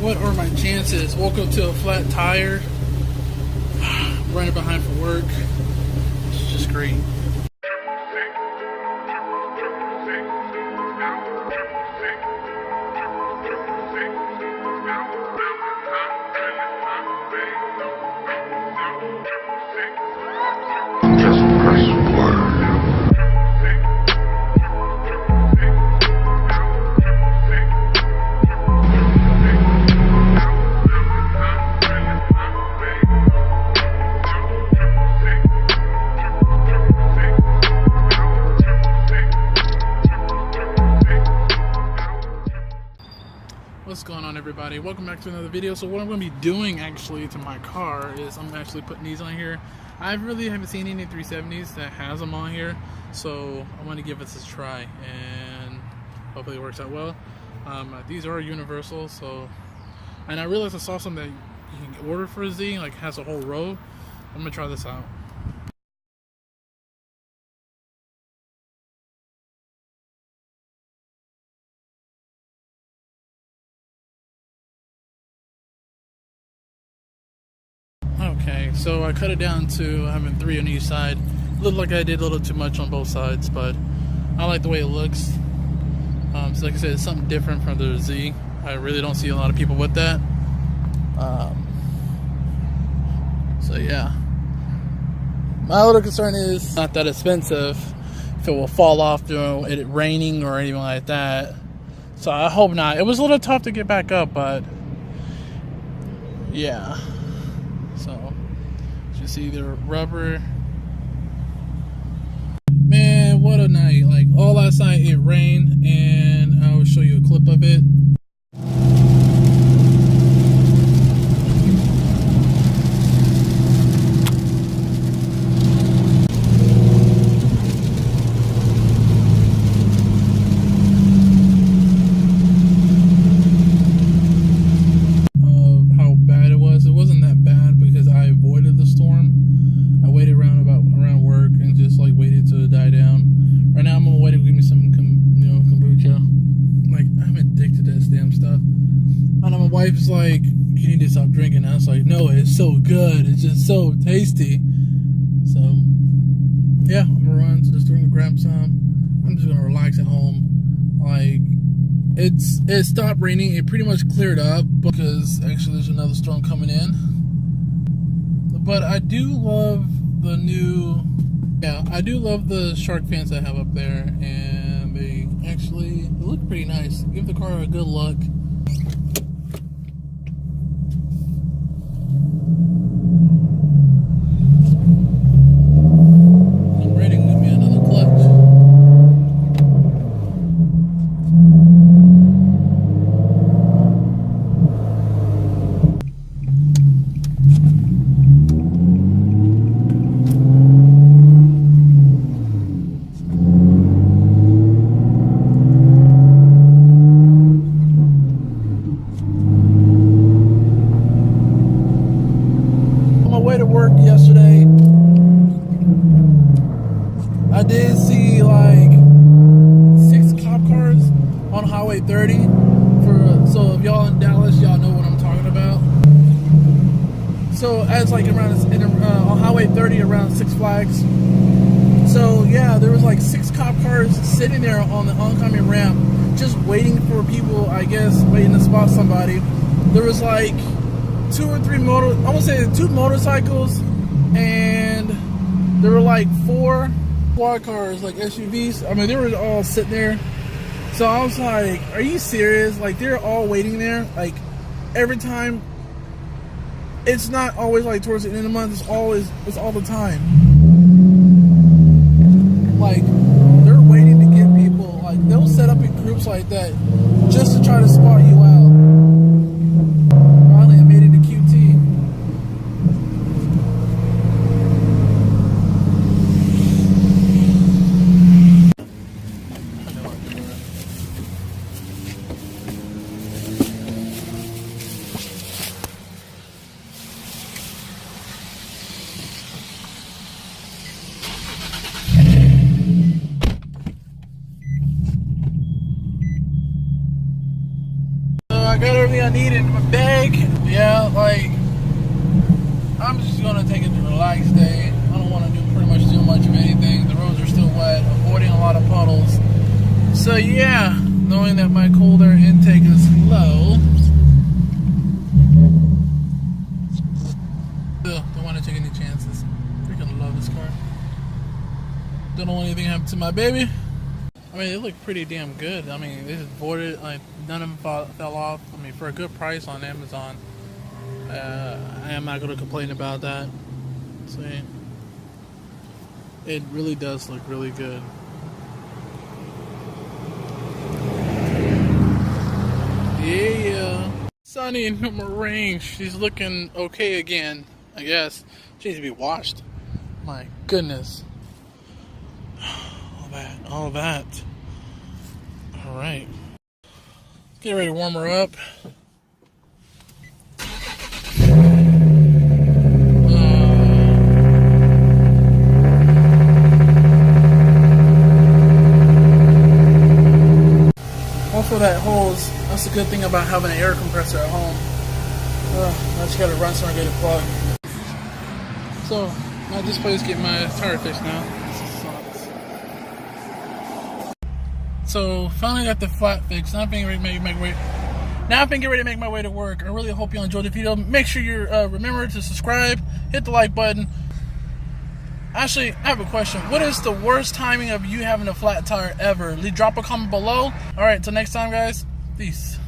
What are my chances? Woke up to a flat tire. Running behind for work. It's just great. What's going on, everybody? Welcome back to another video. So what I'm going to be doing actually to my car is I'm actually putting these on here. I really haven't seen any 370s that has them on here, so I want to give this a try and hopefully it works out well. These are universal, so, and I realized I saw some that you can order for a Z, like has a whole row. I'm going to try this out. Okay, so I cut it down to having 3 on each side. Looked like I did a little too much on both sides, but I like the way it looks. So like I said, it's something different from the Z. I really don't see a lot of people with that. So yeah. My little concern is not that expensive. If it will fall off during it raining or anything like that. So I hope not. It was a little tough to get back up, but yeah. So, as you see, the rubber. Man, what a night. Like, all last night it rained, and I will show you a clip of it. Wife's like, you need to stop drinking. I was like, no, it's so good. It's just so tasty. So, yeah, I'm gonna run to the store and grab some. I'm just gonna relax at home. Like, it stopped raining. It pretty much cleared up because actually there's another storm coming in. But I do love the new, I do love the shark fins I have up there, and they look pretty nice. Give the car a good look. Yesterday, I did see like 6 cop cars on Highway 30. So if y'all in Dallas, y'all know what I'm talking about. So as like around on Highway 30 around Six Flags. So yeah, there was like 6 cop cars sitting there on the oncoming ramp, just waiting for people. I guess waiting to spot somebody. There was like 2 or 3 I would say 2 motorcycles, and there were like 4 squad cars, like SUVs. I mean, they were all sitting there. So I was like, are you serious? Like, they're all waiting there. Like, every time. It's not always like towards the end of the month. It's all the time. Like, they're waiting to get people. Like, they'll set up in groups like that just to try to spot you out. Finally, I made it to QT. I need in my bag. Yeah, like, I'm just gonna take it to a relaxed day. I don't want to do pretty much too much of anything. The roads are still wet, avoiding a lot of puddles. So yeah, knowing that my cold air intake is low, don't want to take any chances. Freaking love this car. Don't want anything to happen to my baby. I mean, they look pretty damn good. I mean, they just boarded, like, none of them fell off. I mean, for a good price on Amazon, I am not going to complain about that. See, it really does look really good. Yeah. Sunny and no more rain. She's looking okay again, I guess. She needs to be washed. My goodness. All that. Alright. Get ready to warm her up. Also, that hose, that's the good thing about having an air compressor at home. I just gotta run somewhere and get it plugged. So, my display's getting my tire fixed now. So finally got the flat fixed. Now I've been getting ready to make my way to work. I really hope you enjoyed the video. Make sure you remember to subscribe, hit the like button. Actually, I have a question. What is the worst timing of you having a flat tire ever? Drop a comment below. Alright, till next time, guys. Peace.